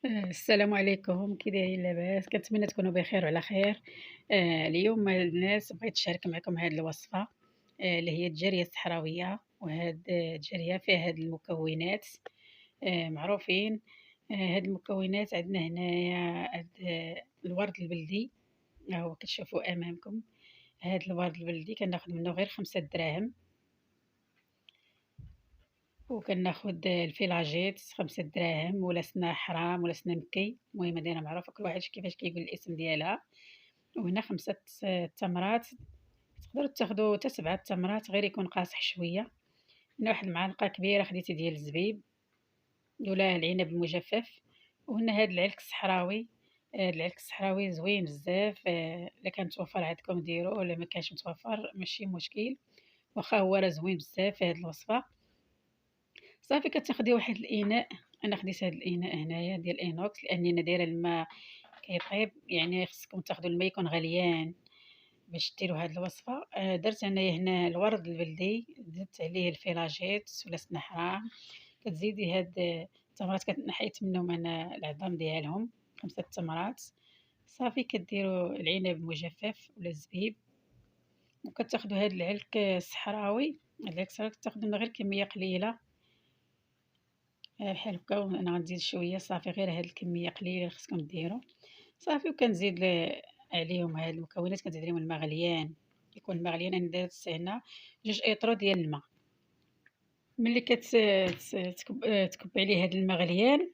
السلام عليكم، كي دايرين لاباس؟ كنتمنى تكونوا بخير وعلى خير. اليوم الناس بغيت نشارك معكم هاد الوصفة، اللي هي الجارية الصحراوية، وهاد الجارية فيها هاد المكونات معروفين. هاد المكونات عندنا هنايا هاد الورد البلدي، ها هو كتشوفوا أمامكم. هاد الورد البلدي كناخد منه غير 5 دراهم، وكناخد الفيلاجيت 5 دراهم، ولا سنا حرام ولا سنا مكي، المهم هادي راه معروفة كل واحد كيفاش كيقول الاسم ديالها. وهنا 5 تمرات، تقدروا تاخدوا حتى 7 تمرات غير يكون قاصح شوية. هنا واحد المعلقة كبيرة خديتي ديال الزبيب ولا العنب المجفف. وهنا هاد العلك الصحراوي، هاد العلك الصحراوي زوين بزاف، إلا كان متوفر عندكم ديروه، ولا ما كانش متوفر ماشي مشكل، واخا هو راه زوين بزاف في هاد الوصفة. صافي كتاخدي واحد الإناء، أنا خديت هاد الإناء هنايا ديال الإينوكس لأني أنا دايرة الماء كيطيب، يعني خصكم تاخدو الماء يكون غليان باش ديروا هاد الوصفة. درت أنايا هنا الورد البلدي، زدت عليه الفيلاجيت ولا السنحرة، كتزيدي هاد التمرات نحيت منهم أنا العظام ديالهم، 5 تمرات. صافي كديروا العنب المجفف ولا الزبيب، وكتاخدوا هاد العلك الصحراوي. هاد العلك الصحراوي كتاخدوا منه غير كمية قليلة، بحال هكا، وأنا غنزيد شوية. صافي غير هاد الكمية قليلة اللي خصكم ديروا. صافي وكنزيد عليهم هاد المكونات، كنزيد عليهم الماء غليان، يكون الماء غليان. أنا درت هنا 2 إيطرو ديال الماء. ملي تكبّي عليه هاد الماء غليان،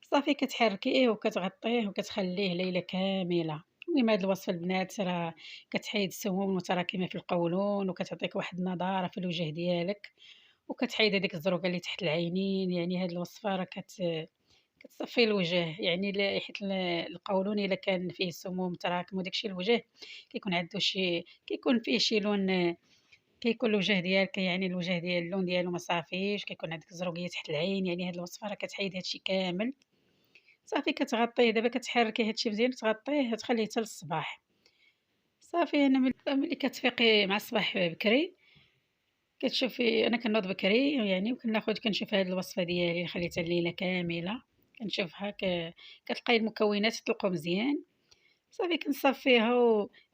صافي كتحركيه وكتغطيه وكتخليه ليلة كاملة. المهم هاد الوصفة البنات راه كتحيد السموم المتراكمة في القولون، وكتعطيك واحد النضارة في الوجه ديالك، وكتحيد هاديك الزروقة اللي تحت العينين. يعني هاد الوصفة راه كتصفي الوجه، يعني حيت القولون إلا كان فيه سموم تراكم وداك الشي الوجه كيكون عنده كيكون فيه شي لون، كيكون الوجه ديالك، يعني الوجه ديال اللون ديالو ما صافيش، كيكون عندك زروقية تحت العين. يعني هاد الوصفة راه كتحيد هادشي كامل. صافي كتغطيه، دابا كتحركي هادشي مزيان، تغطيه تخليه حتى للصباح. صافي أنا ملي كتفيقي مع الصباح بكري، كتشوفي أنا كنوض بكري يعني، كنشوف هاد الوصفة ديالي اللي خليتها الليلة كاملة، كنشوفها كتلقاي المكونات تلقوا مزيان. صافي كنصفيها،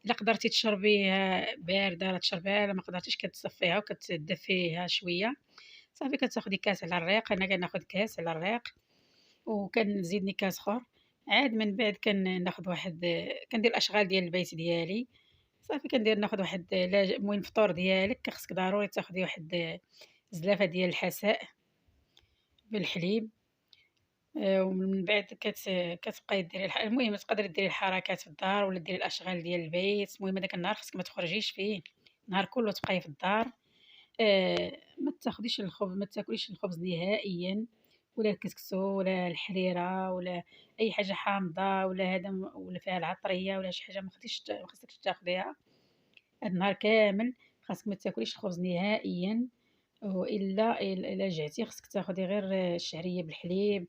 إلا قدرتي تشربيها باردة راه تشربيها، إلا ما قدرتيش كتصفيها وكتدفيها شوية. صافي كتاخدي كاس على الريق، أنا كناخد كاس على الريق، وكنزيد كاس خور. عاد من بعد ناخد واحد، كندير الأشغال ديال البيت ديالي. صافي ناخد واحد المهم الفطور ديالك خصك ضروري تاخدي واحد زلافة ديال الحساء بالحليب. ومن بعد كتبقاي ديري المهم تقدري ديري الحركات في الدار ولا ديري الأشغال ديال البيت. المهم هداك النهار خصك ما تخرجيش فيه، النهار كلّه تبقاي في الدار. ما تاكليش الخبز نهائيًا، ولا الكسكسو ولا الحريرة ولا أي حاجة حامضة، ولا هذا ولا فيها العطرية ولا شي حاجة ما خصكيش تاخديها. هاد النهار كامل خاصك ما تاكليش الخبز نهائيًا، وإلا إلا جعتي خصك تاخدي غير الشعرية بالحليب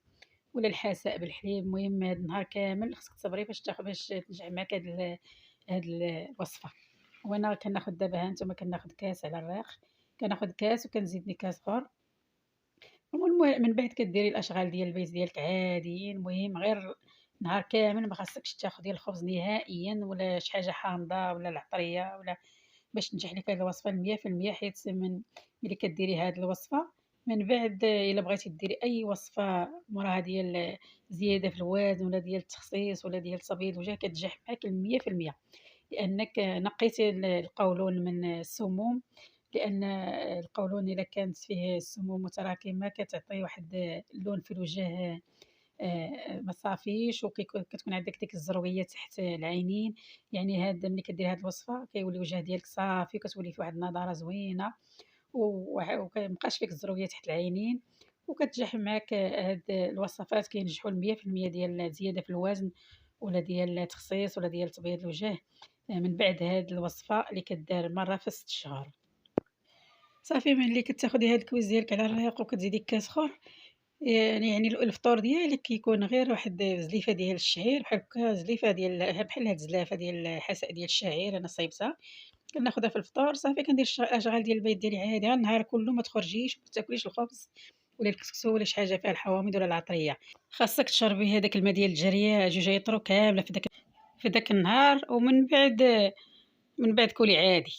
ولا الحساء بالحليب. المهم هاد النهار كامل خصك تصبري باش تنجح معاك هاد الوصفة. وأنا كناخد دابا ها نتوما كناخد كاس على الريق، كناخد كاس وكنزيد كاس خور. من بعد كديري الأشغال ديال البيت ديالك عاديين. المهم غير نهار كامل ما خاصكش تاخدي الخبز نهائيًا ولا شي حاجة حامضة ولا العطرية ولا، باش تنجح لك هاد الوصفة 100%. حيت ملي كديري هاد الوصفة من بعد، إلا بغيتي ديري أي وصفة موراها ديال زيادة في الوزن ولا ديال التخسيس ولا ديال تبييض الوجه كتنجح معاك 100%، لأنك نقيتي القولون من السموم. لأن القولون إلا كانت فيه السموم متراكمة كتعطي واحد اللون في الوجه ما صافيش، كتكون عندك ديك الزروية تحت العينين. يعني ملي كديري هاد الوصفة كيولي الوجه ديالك صافي، وكتولي فيه واحد النضارة زوينة، وكيمبقاش فيك الزروية تحت العينين. وكتنجح معاك هاد الوصفات كينجحوا 100% ديال الزيادة في الوزن ولا ديال التخسيس ولا ديال تبييض الوجه، من بعد هاد الوصفة اللي كدار مرة في 6 شهور. صافي ملي كتاخدي هاد الكويز ديالك على الريق وكتزيدي كاس خور، يعني الفطور ديالك كيكون غير واحد زليفة ديال الشعير، بحال هكا زليفة ديال بحال هاد الزلافة ديال الحساء ديال الشعير أنا صايبتها، كناخدها في الفطور. صافي كندير الأشغال ديال البيت ديالي عادي، غير النهار كلّه ما تخرجيش وما تاكليش الخبز ولا الكسكسو ولا شي حاجة فيها الحوامض ولا العطرية. خاصك تشربي هذاك الماء ديال الجرياء 2 يطرو كاملة في داك النهار، ومن بعد كولي عادي.